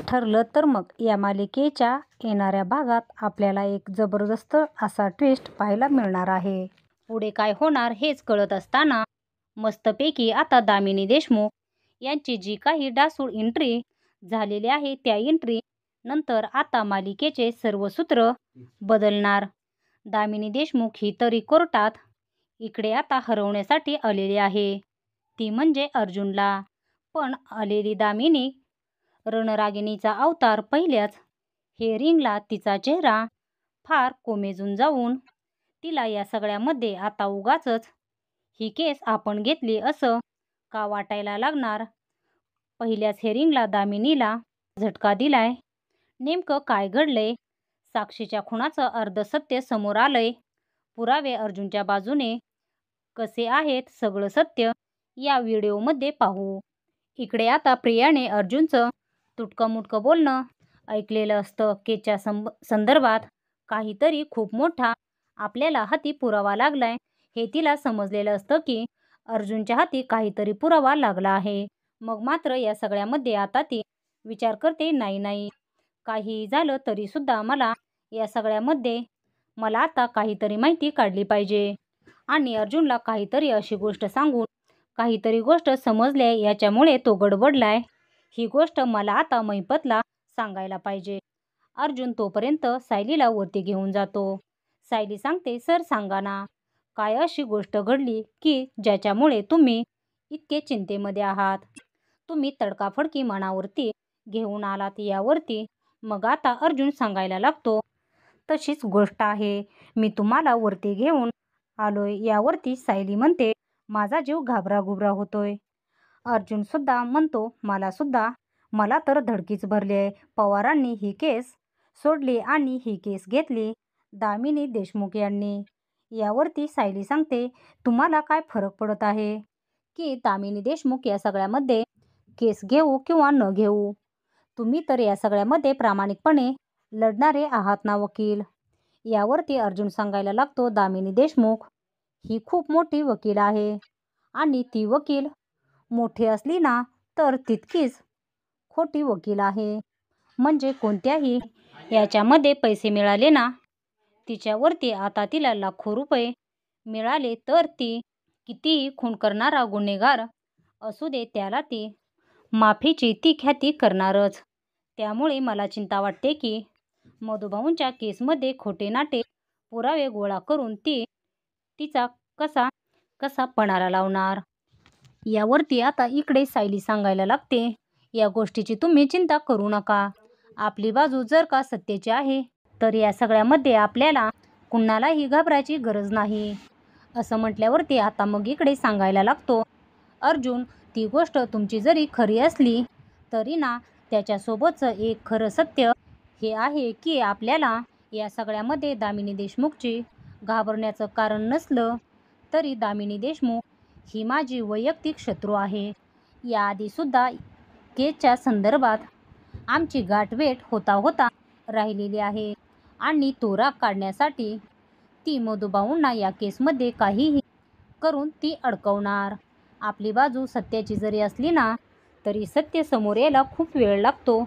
ठरलं तर मग या मालिकेच्या येणाऱ्या भागात आपल्याला एक जबरदस्त असा ट्विस्ट पाहायला मिळणार आहे. पुढे काय होणार हेच कळत असताना मस्तपैकी आता दामिनी देशमुख यांची जी काही डासूळ एंट्री झालेली आहे त्या एंट्री नंतर आता मालिकेचे सर्व सूत्र बदलणार. दामिनी देशमुख ही तरी कोर्टात इकडे आता हरवण्यासाठी आलेली आहे, ती म्हणजे अर्जुनला. पण आलेली दामिनी रणरागिणीचा अवतार पाहिल्याच हेअरिंगला तिचा चेहरा फार कोमेजून जाऊन तिला या सगळ्यामध्ये आता उगाचच ही केस आपण घेतली असं का वाटायला लागणार. पहिल्याच हेअरिंगला दामिनीला झटका दिलाय. नेमकं काय घडलंय? साक्षीच्या खुनाचं अर्ध सत्य समोर आलंय. पुरावे अर्जुनच्या बाजूने कसे आहेत सगळं सत्य या व्हिडिओमध्ये पाहू. इकडे आता प्रियाने अर्जुनचं तुटकंमुटकं बोलणं ऐकलेलं असतं. केसच्या संदर्भात काहीतरी खूप मोठा आपल्याला हाती पुरावा लागलाय हे तिला समजलेलं असतं की अर्जुनच्या हाती काहीतरी पुरावा लागला आहे. मग मात्र या सगळ्यामध्ये आता ती विचार करते, नाही काही झालं तरी सुद्धा मला या सगळ्यामध्ये मला आता काहीतरी माहिती काढली पाहिजे आणि अर्जुनला काहीतरी अशी गोष्ट सांगून काहीतरी गोष्ट समजले याच्यामुळे तो गडबडलाय. ही गोष्ट मला आता महिपतला सांगायला पाहिजे. अर्जुन तोपर्यंत सायलीला वरती घेऊन जातो. सायली सांगते, सर सांगा ना, काय अशी गोष्ट घडली की ज्याच्यामुळे तुम्ही इतके चिंतेमध्ये आहात? तुम्ही तडकाफडकी मनावरती घेऊन आलात यावरती. मग आता अर्जुन सांगायला लागतो, तशीच गोष्ट आहे, मी तुम्हाला वरती घेऊन आलोय यावरती सायली म्हणते, माझा जीव घाबराघुबरा होतोय. अर्जुन सुद्धा म्हणतो, मला तर धडकीच भरली आहे. पवारांनी ही केस सोडली आणि ही केस घेतली दामिनी देशमुख यांनी. यावरती सायली सांगते, तुम्हाला काय फरक पडत आहे की दामिनी देशमुख या सगळ्यामध्ये केस घेऊ किंवा न घेऊ? तुम्ही तर या सगळ्यामध्ये प्रामाणिकपणे लढणारे आहात ना वकील. यावरती अर्जुन सांगायला लागतो, दामिनी देशमुख ही खूप मोठी वकील आहे आणि ती वकील मोठी असली ना तर तितकीच खोटी वकील आहे. म्हणजे कोणत्याही याच्यामध्ये पैसे मिळाले ना, तिच्यावरती आता तिला लाखो रुपये मिळाले तर ती कितीही खून करणारा गुन्हेगार असू दे त्याला ती माफीची ती ख्याती करणारच. त्यामुळे मला चिंता वाटते की मधुभाऊंच्या केसमध्ये खोटे नाटे पुरावे गोळा करून ती तिचा कसा पणाला लावणार. यावरती आता इकडे सायली सांगायला लागते, या गोष्टीची तुम्ही चिंता करू नका. आपली बाजू जर का सत्याची आहे तर या सगळ्यामध्ये आपल्याला कुणालाही घाबरायची गरज नाही. असं म्हटल्यावरती आता मग इकडे सांगायला लागतो, अर्जुन ती गोष्ट तुमची जरी खरी असली तरी ना त्याच्यासोबतचं एक खरं सत्य हे आहे की आपल्याला या सगळ्यामध्ये दामिनी देशमुखची घाबरण्याचं कारण नसलं तरी दामिनी देशमुख ही माझी वैयक्तिक शत्रू आहे. याआधीसुद्धा केसच्या संदर्भात आमची गाठभेट होता राहिलेली आहे आणि तो राग काढण्यासाठी ती मधुभाऊंना या केसमध्ये काहीही करून ती अडकवणार. आपली बाजू सत्याची जरी असली ना तरी सत्य समोर यायला खूप वेळ लागतो.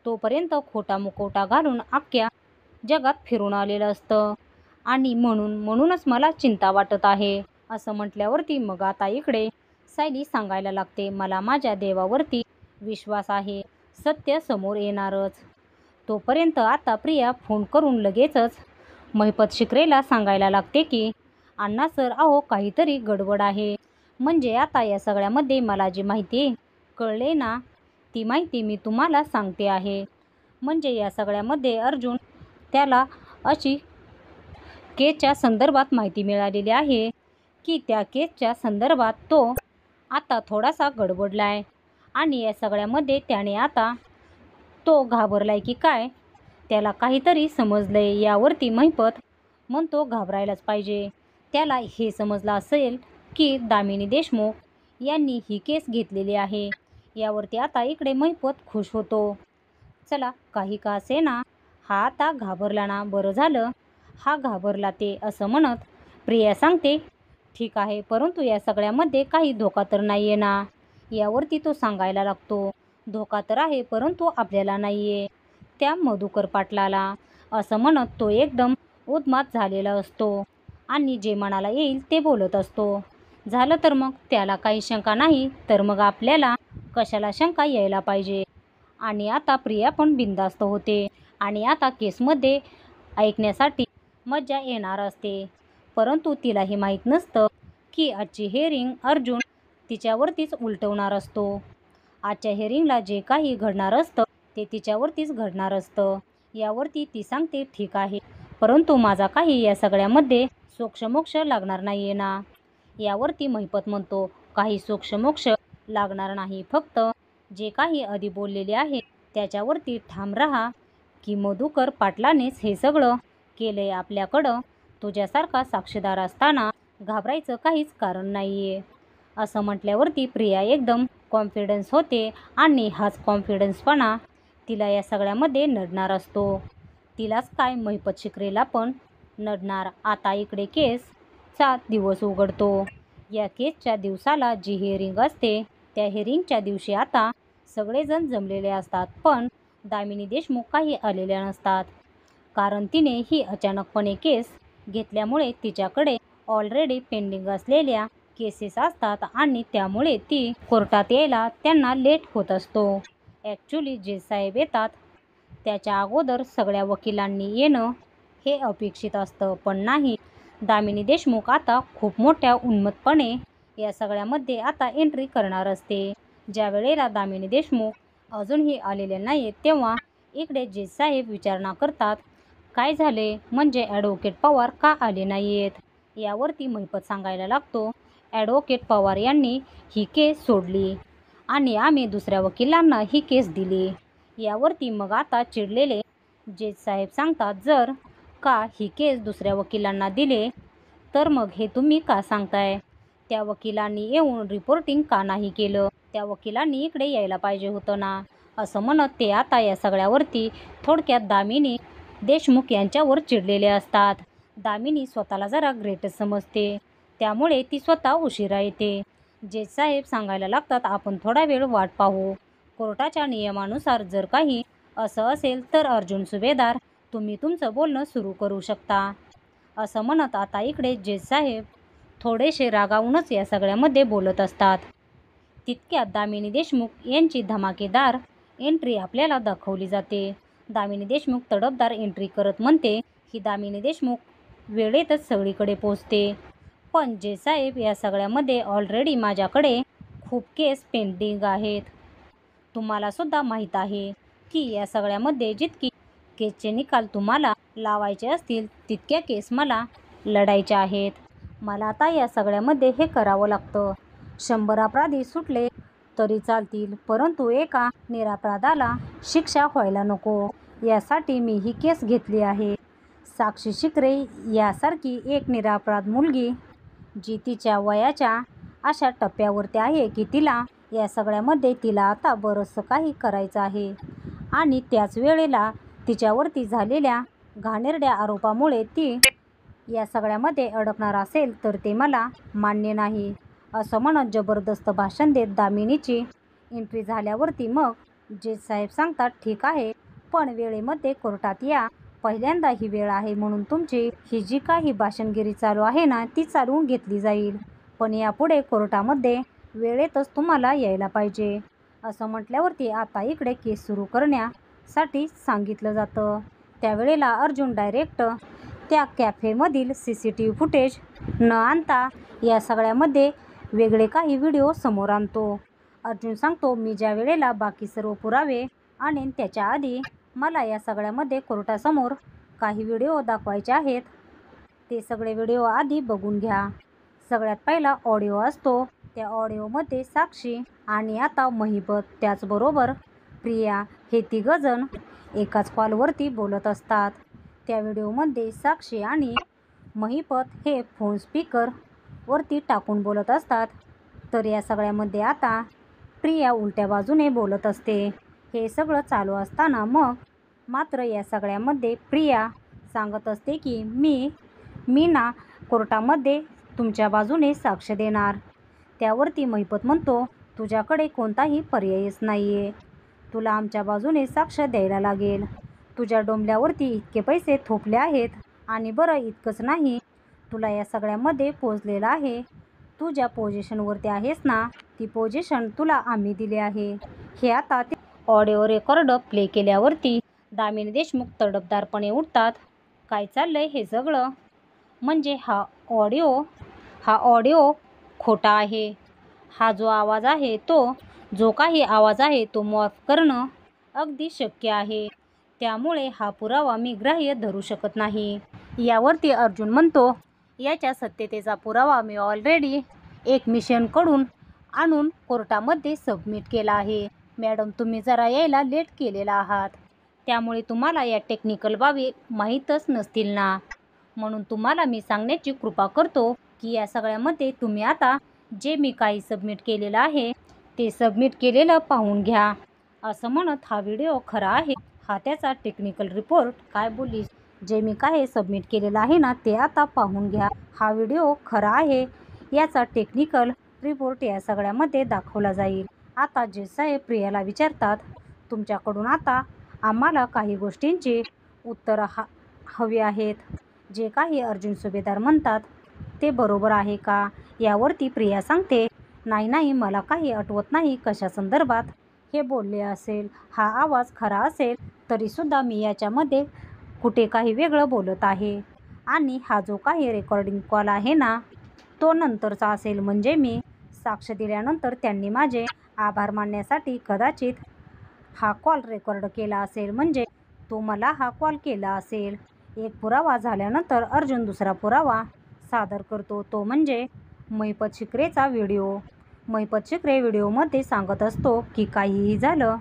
तोपर्यंत खोटा मुखवटा घालून अख्ख्या जगात फिरून आलेलं असतं आणि म्हणूनच मला चिंता वाटत आहे. असं म्हटल्यावरती मग आता इकडे सायली सांगायला लागते, मला माझ्या देवावरती विश्वास आहे, सत्य समोर येणारच. तोपर्यंत आता प्रिया फोन करून लगेचच महिपत शिकरेला सांगायला लागते की अण्णा सर, अहो काहीतरी गडबड आहे. म्हणजे आता या सगळ्यामध्ये मला जी माहिती कळले ना ती माहिती मी तुम्हाला सांगते आहे. म्हणजे या सगळ्यामध्ये अर्जुन त्याला अशी केसच्या संदर्भात माहिती मिळालेली आहे की त्या केसच्या संदर्भात तो आता थोडासा गडबडलाय आणि या सगळ्यामध्ये त्याने आता तो घाबरलाय की काय त्याला काहीतरी समजलंय. यावरती महिपत म्हणतो, घाबरायलाच पाहिजे. त्याला हे समजलं असेल की दामिनी देशमुख यांनी ही केस घेतलेली आहे. यावरती आता इकडे महिपत खुश होतो. चला काही का असेना हा आता घाबरला ना, बरं झालं हा घाबरला ते. असं म्हणत प्रिया सांगते, ठीक आहे, परंतु या सगळ्यामध्ये काही धोका तर नाही आहे ना. यावरती तो सांगायला लागतो, धोका तर आहे परंतु आपल्याला नाहीये, त्या मधुकर पाटलाला. असं म्हणत तो एकदम उन्माद झालेला असतो आणि जे मनाला येईल ते बोलत असतो. झालं तर मग त्याला काही शंका नाही तर मग आपल्याला कशाला शंका यायला पाहिजे. आणि आता प्रिया पण बिनधास्त होते आणि आता केसमध्ये ऐकण्यासाठी मजा येणार असते. परंतु तिलाही माहीत नसतं की आजची हेअरिंग अर्जुन तिच्यावरतीच उलटवणार असतो. आजच्या हेअरिंगला जे काही घडणार असतं ते तिच्यावरतीच घडणार असतं. यावरती ती सांगते ठीक आहे, परंतु माझा काही या सगळ्यामध्ये सोक्षमोक्ष लागणार नाहीये ना. यावरती महिपत म्हणतो काही सोक्षमोक्ष लागणार नाही, फक्त जे काही आधी बोललेले आहे त्याच्यावरती ठाम राहा की मधुकर पाटलानेच हे सगळं केलंय आपल्याकडं. तुझ्यासारखा साक्षीदार असताना घाबरायचं काहीच कारण नाहीये. असं म्हटल्यावरती प्रिया एकदम कॉन्फिडन्स होते आणि हाच कॉन्फिडन्सपणा तिला या सगळ्यामध्ये नडणार असतो. तिलाच काय महिपत शिकरेला पण नडणार. आता इकडे केसचा दिवस उघडतो. या केसच्या दिवसाला जी हेअरिंग असते त्या हेअरिंगच्या दिवशी आता सगळेजण जमलेले असतात, पण दामिनी देशमुख काही आलेल्या नसतात. कारण तिने ही अचानकपणे केस घेतल्यामुळे तिच्याकडे ऑलरेडी पेंडिंग असलेल्या केसेस असतात आणि त्यामुळे ती कोर्टात यायला त्यांना लेट होत असतो. ॲक्च्युली जे साहेब येतात त्याच्या अगोदर सगळ्या वकिलांनी येणं हे अपेक्षित असतं, पण नाही. दामिनी देशमुख आता खूप मोठ्या उन्मत्तपणे या सगळ्यामध्ये आता एंट्री करणार असते. ज्या वेळेला दामिनी देशमुख अजूनही आलेले नाहीत तेव्हा इकडे जज साहेब विचारणा करतात काय झाले, म्हणजे ॲडव्होकेट पवार का आले नाहीयेत. यावरती महिपत सांगायला लागतो ॲडव्होकेट पवार यांनी ही केस सोडली आणि आम्ही दुसऱ्या वकिलांना ही केस दिली. यावरती मग आता चिडलेले जज साहेब सांगतात जर का ही केस दुसऱ्या वकिलांना दिले तर मग हे तुम्ही का सांगताय. त्या वकिलांनी येऊन रिपोर्टिंग का नाही केलं, त्या वकिलांनी इकडे यायला पाहिजे होतं ना. असं म्हणत ते आता या सगळ्यावरती थोडक्यात दामिनी देशमुख यांच्यावर चिडलेले असतात. दामिनी स्वतःला जरा ग्रेटच समजते त्यामुळे ती स्वतः उशिरा येते. जज साहेब सांगायला लागतात आपण थोडा वेळ वाट पाहू. कोर्टाच्या नियमानुसार जर काही असं असेल तर अर्जुन सुभेदार तुम्ही तुमचं बोलणं सुरू करू शकता. असं म्हणत आता इकडे जज साहेब थोडेसे रागावूनच या सगळ्यामध्ये बोलत असतात. तितक्यात दामिनी देशमुख यांची धमाकेदार एंट्री आपल्याला दाखवली जाते. दामिनी देशमुख तडफदार एंट्री करत म्हणते ही दामिनी देशमुख वेळेतच सगळीकडे पोहोचते. पण जज साहेब या सगळ्यामध्ये ऑलरेडी माझ्याकडे खूप केस पेंडिंग आहेत. तुम्हाला सुद्धा माहीत आहे की या सगळ्यामध्ये जितकी केसचे निकाल तुम्हाला लावायचे असतील तितक्या केस मला लढायच्या आहेत. मला आता या सगळ्यामध्ये हे करावं लागतं. 100 अपराधी सुटले तरी चालतील, परंतु एका निरपराधाला शिक्षा व्हायला नको, यासाठी मी ही केस घेतली आहे. साक्षी शिकरे यासारखी एक निरपराध मुलगी जी तिच्या वयाच्या अशा टप्प्यावरती आहे की तिला या सगळ्यामध्ये तिला आता बरंचसं काही करायचं आहे आणि त्याच वेळेला तिच्यावरती झालेल्या घाणेरड्या आरोपामुळे ती या सगळ्यामध्ये अडकणार असेल तर ते मला मान्य नाही. असं म्हणत जबरदस्त भाषण देत दामिनीची एंट्री झाल्यावरती मग जज साहेब सांगतात ठीक आहे, पण वेळेमध्ये कोर्टात या. पहिल्यांदा ही वेळ आहे म्हणून तुमची ही जी काही भाषणगिरी चालू आहे ना ती चालवून घेतली जाईल, पण यापुढे कोर्टामध्ये वेळेतच तुम्हाला यायला पाहिजे. असं म्हटल्यावरती आता इकडे केस सुरू करण्यासाठी सांगितलं जातं. त्यावेळेला अर्जुन डायरेक्ट त्या कॅफेमधील CCTV फुटेज न आणता या सगळ्यामध्ये वेगळे काही व्हिडिओ समोर आणतो. अर्जुन सांगतो मी ज्या वेळेला बाकी सर्व पुरावे आणेन त्याच्या आधी मला या सगळ्यामध्ये कोर्टासमोर काही व्हिडिओ दाखवायचे आहेत. ते सगळे व्हिडिओ आधी बघून घ्या. सगळ्यात पहिला ऑडिओ असतो. त्या ऑडिओमध्ये साक्षी आणि आता महिपत त्याचबरोबर प्रिया हे तिघंजण एकाच कॉलवरती बोलत असतात. त्या व्हिडिओमध्ये साक्षी आणि महिपत हे फोन स्पीकरवरती टाकून बोलत असतात. तर या सगळ्यामध्ये आता प्रिया उलट्या बाजूने बोलत असते. हे सगळं चालू असताना मग मात्र या सगळ्यामध्ये प्रिया सांगत असते की मी ना कोर्टामध्ये तुमच्या बाजूने साक्ष देणार. त्यावरती महिपत म्हणतो तुझ्याकडे कोणताही पर्यायच नाही आहे. तुला आमच्या बाजूने साक्ष द्यायला लागेल. तुझ्या डोंबल्यावरती इतके पैसे थोपले आहेत. आणि बरं इतकंच नाही, तुला या सगळ्यामध्ये पोचलेलं आहे. तू ज्या पोझिशनवरती आहेस ना, ती पोझिशन तुला आम्ही दिली आहे. हे आता ते ऑडिओ रेकॉर्ड प्ले केल्यावरती दामिनी देशमुख तडफदारपणे उठतात. काय चाललंय हे सगळं? म्हणजे हा ऑडिओ खोटा आहे. हा जो आवाज आहे, जो काही आवाज आहे तो मॉर्फ करणं अगदी शक्य आहे. त्यामुळे हा पुरावा मी ग्राह्य धरू शकत नाही. यावरती अर्जुन म्हणतो, याच्या सत्यतेचा पुरावा मी ऑलरेडी एक मिशनकडून आणून कोर्टामध्ये सबमिट केला आहे. मॅडम, तुम्ही जरा यायला लेट केलेला आहात. त्यामुळे तुम्हाला या टेक्निकल बाबी माहीतच नसतील ना. म्हणून तुम्हाला मी सांगण्याची कृपा करतो की या सगळ्यामध्ये तुम्ही आता जे मी काही सबमिट केलेलं आहे ते सबमिट केलेलं पाहून घ्या. असं म्हणत हा व्हिडिओ खरा आहे, हा त्याचा टेक्निकल रिपोर्ट. काय बोललीस? जे मी काही सबमिट केलेलं आहे ना ते आता पाहून घ्या. हा व्हिडिओ खरा आहे, याचा टेक्निकल रिपोर्ट या सगळ्यामध्ये दाखवला जाईल. आता जज साहेब प्रियाला विचारतात, तुमच्याकडून आता आम्हाला काही गोष्टींची उत्तरं हवी आहेत. जे काही अर्जुन सुभेदार म्हणतात ते बरोबर आहे का? यावरती प्रिया सांगते, नाही, मला काही आठवत नाही कशा संदर्भात हे बोलले असेल. हा आवाज खरा असेल तरीसुद्धा मी याच्यामध्ये कुठे काही वेगळं बोलत आहे. आणि हा जो काही रेकॉर्डिंग कॉल आहे ना तो नंतरचा असेल. म्हणजे मी साक्ष दिल्यानंतर त्यांनी माझे आभार मानण्यासाठी कदाचित हा कॉल रेकॉर्ड केला असेल. म्हणजे तो मला हा कॉल केला असेल. एक पुरावा झाल्यानंतर अर्जुन दुसरा पुरावा सादर करतो, तो म्हणजे महिपत शिकरेचा व्हिडिओ. महिपत शिकरे व्हिडिओमध्ये सांगत असतो की काहीही झालं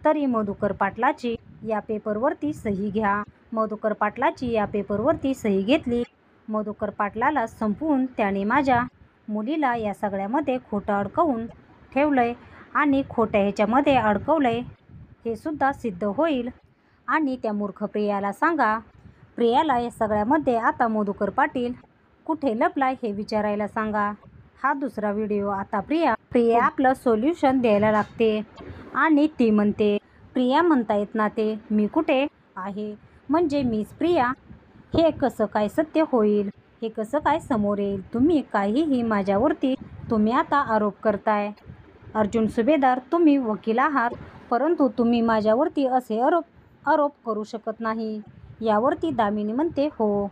तरी मधुकर पाटलाची या पेपरवरती सही घ्या. मधुकर पाटलाची या पेपरवरती सही घेतली. मधुकर पाटलाला संपवून त्याने माझ्या मुलीला या सगळ्यामध्ये खोटं अडकवून ठेवलंय आणि खोट्या ह्याच्यामध्ये अडकवलंय हे सुद्धा सिद्ध होईल. आणि त्या मूर्ख प्रियाला सांगा, प्रियाला या सगळ्यामध्ये आता मधुकर पाटील कुठे लपलाय हे विचारायला सांगा. हा दुसरा व्हिडिओ. आता प्रिया आपलं सोल्युशन द्यायला लागते आणि ती म्हणते, प्रिया म्हणतायत ना ते मी कुठे आहे, म्हणजे मीच प्रिया. हे कसं काय सत्य होईल? हे कसं काय समोर येईल? तुम्ही काहीही माझ्यावरती तुम्ही आता आरोप करताय. अर्जुन सुभेदार, तुम्ही वकील आहात, परंतु तुम्ही माझ्यावरती असे आरोप करू शकत नाही. यावरती दामिनी म्हणते, हो,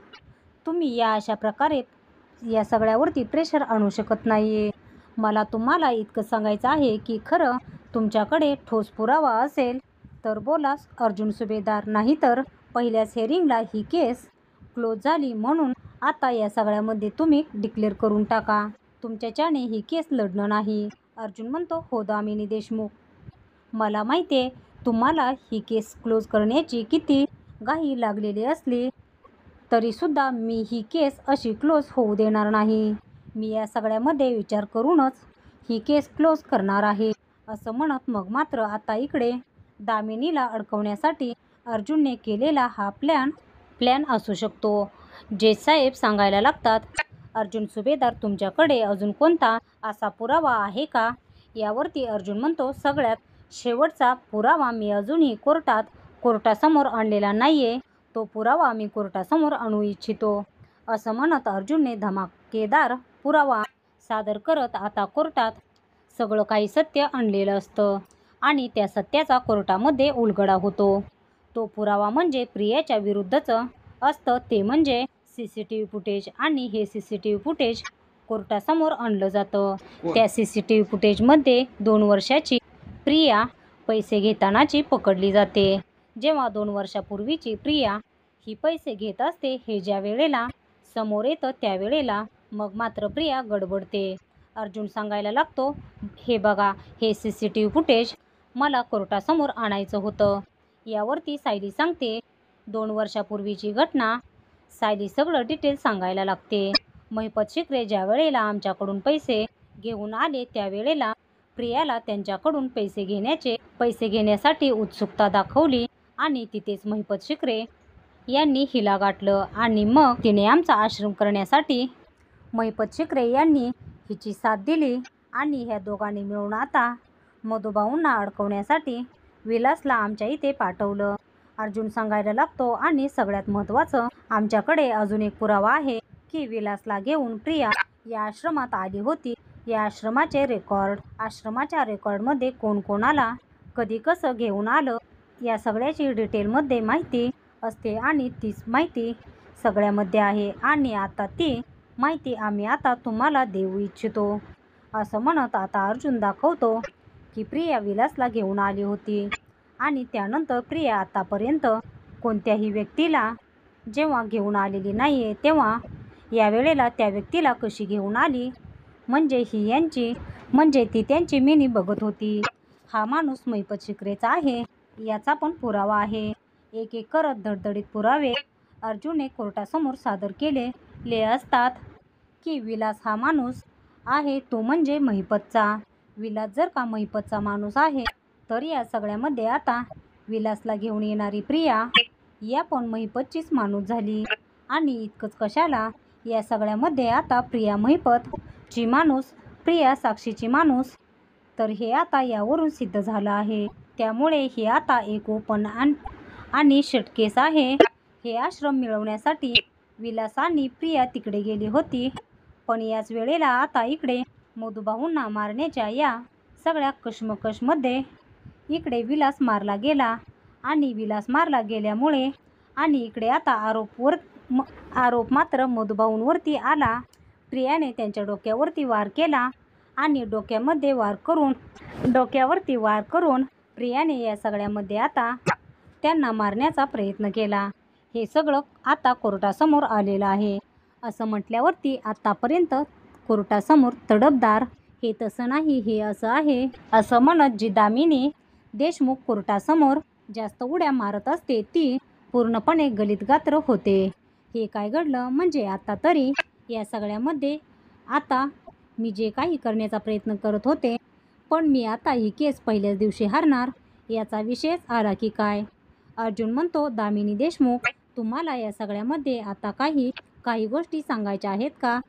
तुम्ही या अशा प्रकारे या सगळ्यावरती प्रेशर आणू शकत नाहीये. मला तुम्हाला इतकं सांगायचं आहे की खरं तुमच्याकडे ठोस पुरावा असेल तर बोला अर्जुन सुभेदार, नाहीतर पहिल्याच हेअरिंगला ही केस क्लोज झाली म्हणून आता या सगळ्यामध्ये तुम्ही डिक्लेअर करून टाका. तुमच्याच्याने ही केस लढणं नाही. अर्जुन म्हणतो, हो दामिनी देशमुख, मला माहिती आहे तुम्हाला ही केस क्लोज करण्याची किती घाई लागलेली असली तरीसुद्धा मी ही केस अशी क्लोज होऊ देणार नाही. मी या सगळ्यामध्ये विचार करूनच ही केस क्लोज करणार आहे. असं म्हणत मग मात्र आता इकडे दामिनीला अडकवण्यासाठी अर्जुनने केलेला हा प्लॅन असू शकतो. जज साहेब सांगायला लागतात, अर्जुन सुभेदार, तुमच्याकडे अजून कोणता असा पुरावा आहे का? यावरती अर्जुन म्हणतो, सगळ्यात शेवटचा पुरावा मी अजूनही कोर्टासमोर आणलेला नाहीये. तो पुरावा मी कोर्टासमोर आणू इच्छितो. असं म्हणत अर्जुनने धमाकेदार पुरावा सादर करत आता कोर्टात सगळं काही सत्य आणलेलं असतं आणि त्या सत्याचा कोर्टामध्ये उलगडा होतो. तो पुरावा म्हणजे प्रियाच्या विरुद्धचं असतं, ते म्हणजे CCTV फुटेज. आणि हे CCTV फुटेज कोर्टासमोर आणलं जातं. त्या CCTV फुटेजमध्ये 2 वर्षाची प्रिया पैसे घेतानाची पकडली जाते. जेव्हा 2 वर्षापूर्वीची प्रिया ही पैसे घेत असते हे ज्या वेळेला समोर येतं त्यावेळेला मग मात्र प्रिया गडबडते. अर्जुन सांगायला लागतो, हे बघा, हे CCTV फुटेज मला कोर्टासमोर आणायचं होतं. यावरती सायली सांगते, 2 वर्षापूर्वीची घटना. सायली सगळं डिटेल सांगायला लागते. महिपत शिकरे ज्या वेळेला आमच्याकडून पैसे घेऊन आले त्यावेळेला प्रियाला त्यांच्याकडून पैसे घेण्यासाठी उत्सुकता दाखवली आणि तिथेच महिपत शिकरे यांनी हिला गाठलं आणि मग तिने आमचा आश्रम करण्यासाठी महिपत शिकरे यांनी हिची साथ दिली आणि ह्या दोघांनी मिळून आता मधुभाऊंना अडकवण्यासाठी विलासला आमच्या इथे पाठवलं. अर्जुन सांगायला लागतो, आणि सगळ्यात महत्त्वाचं, आमच्याकडे अजून एक पुरावा आहे की विलासला घेऊन प्रिया या आश्रमात आली होती. या आश्रमाच्या रेकॉर्डमध्ये कोण कोणाला कधी कसं घेऊन आलं या सगळ्याची डिटेलमध्ये माहिती असते, आणि तीच माहिती सगळ्यामध्ये आहे, आणि आता ती माहिती आम्ही आता तुम्हाला देऊ इच्छितो. असं म्हणत आता अर्जुन दाखवतो की प्रिया विलासला घेऊन आली होती, आणि त्यानंतर प्रिया आतापर्यंत कोणत्याही व्यक्तीला जेव्हा घेऊन आलेली नाही आहे, तेव्हा यावेळेला त्या व्यक्तीला कशी घेऊन आली म्हणजे ती त्यांची मिनी बघत होती. हा माणूस महिपत शिकरेचा आहे याचा पण पुरावा आहे. एक एक करत धडधडीत पुरावे अर्जुनने कोर्टासमोर सादर केलेले असतात की विलास हा माणूस आहे तो म्हणजे महिपतचा. विलास जर का महिपतचा माणूस आहे तर या सगळ्यामध्ये आता विलासला घेऊन येणारी प्रिया या पण महिपतचीच माणूस झाली. आणि इतकंच कशाला, या सगळ्यामध्ये आता प्रिया महिपतची माणूस, प्रिया साक्षीची माणूस, तर हे आता यावरून सिद्ध झालं आहे. त्यामुळे हे आता एक ओपन आणि शट केस आहे. हे आश्रम मिळवण्यासाठी विलास आणि प्रिया तिकडे गेली होती, पण याच वेळेला आता इकडे मधुभाऊंना मारण्याच्या या सगळ्या कश्मकशमध्ये इकडे विलास मारला गेला, आणि विलास मारला गेल्यामुळे आणि इकडे आता आरोप मात्र मधुभाऊंवरती आला. प्रियाने त्यांच्या डोक्यावरती वार केला, आणि डोक्यावरती वार करून प्रियाने या सगळ्यामध्ये आता त्यांना मारण्याचा प्रयत्न केला. हे सगळं आता कोर्टासमोर आलेलं आहे. असं म्हटल्यावरती आतापर्यंत कोर्टासमोर तडफदार, हे तसं नाही हे असं आहे असं म्हणत जी दामिनी देशमुख कोर्टासमोर जास्त उड्या मारत असते ती पूर्णपणे गलितगात्र होते. हे काय घडलं म्हणजे आता तरी या सगळ्यामध्ये आता मी जे काही करण्याचा प्रयत्न करत होते, पण मी आता ही केस पहिल्याच दिवशी हारणार याचा विषयच आला की काय. अर्जुन म्हणतो, दामिनी देशमुख, तुम्हाला या सगळ्यामध्ये आता काही गोष्टी सांगायच्या आहेत का?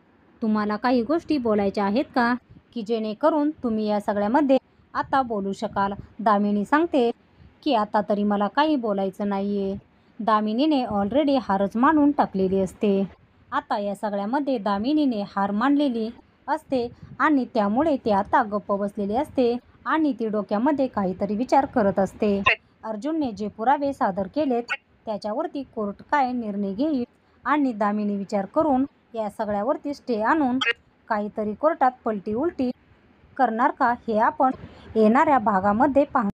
तुम्हाला काही गोष्टी बोलायच्या आहेत का की जेणेकरून तुम्ही या सगळ्यामध्ये आता बोलू शकाल? दामिनी सांगते की आता तरी मला काही बोलायचं नाही आहे. दामिनीने ऑलरेडी हारच मानून टाकलेली असते. आता या सगळ्यामध्ये दामिनीने हार मानलेली असते, आणि त्यामुळे ती आता गप्प बसलेली असते, आणि ती डोक्यामध्ये काहीतरी विचार करत असते. अर्जुनने जे पुरावे सादर केलेत त्याच्यावरती कोर्ट काय निर्णय घेईल, आणि दामिनी विचार करून या सगळ्यावरती स्टे आणून काहीतरी कोर्टात पलटी उलटी करणार का, हे आपण येणाऱ्या भागामध्ये पाहू.